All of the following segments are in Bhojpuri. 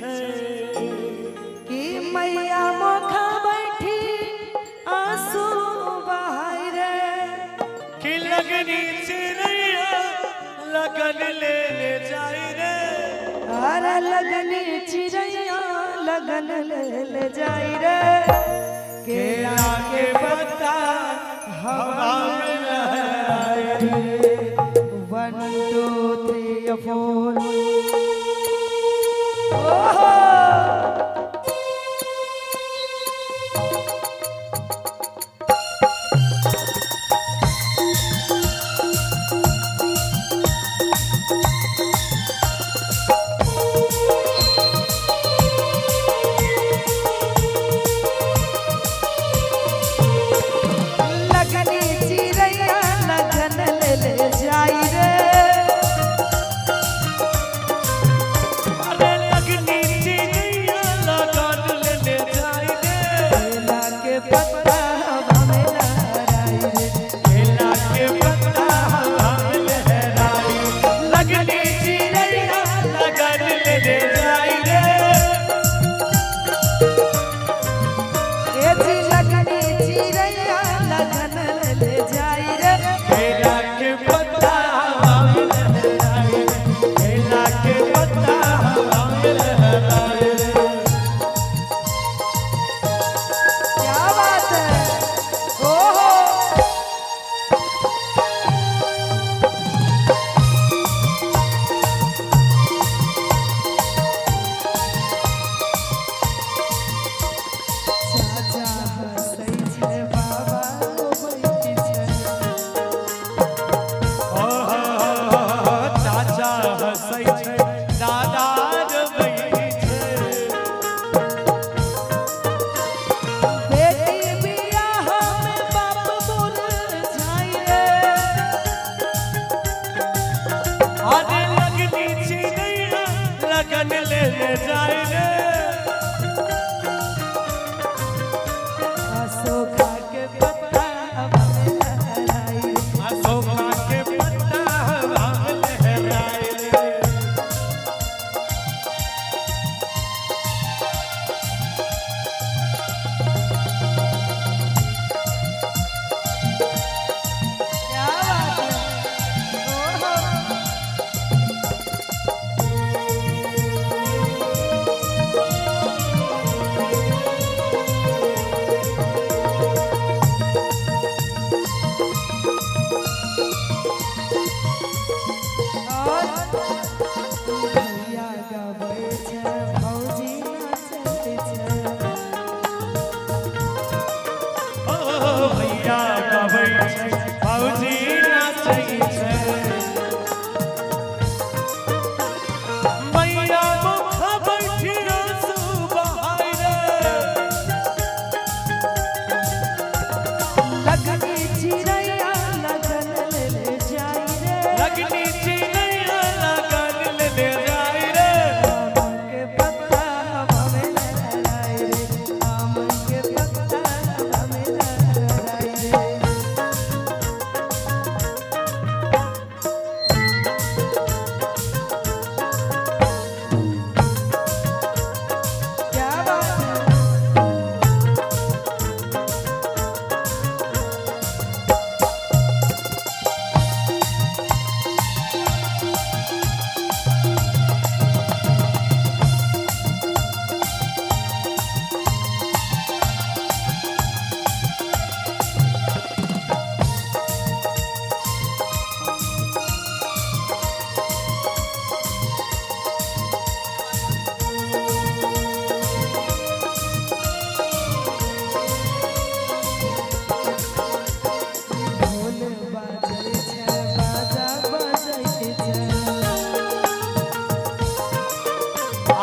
छे कि मैया मोखा बैठी आंसू बहाई रे कि लगनी चिड़ैया लगन ले जाई रे अरे लगनी चिड़ैया लगन ले जाई रे केला के पत्ता हवा में लहराए रे 1 2 3 4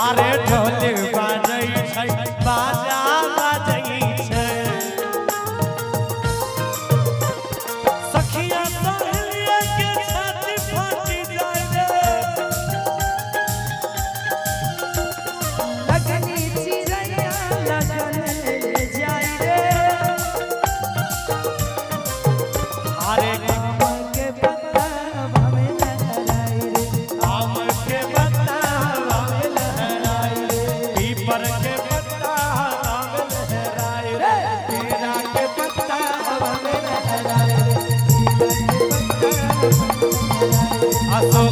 अरे ढोल बाजै छै बाजा बाजै छै सखिया सहेलिया के छाती फाटी जाय रे लगनी चिड़ैया लगन ले जाय रे अरे आम के पत्ता में लहराई रे आम के पत्ता में लहराई रे पीपर के पत्ता हवा में लहराए रे, केरा के पत्ता हवा में लहराए रे, असो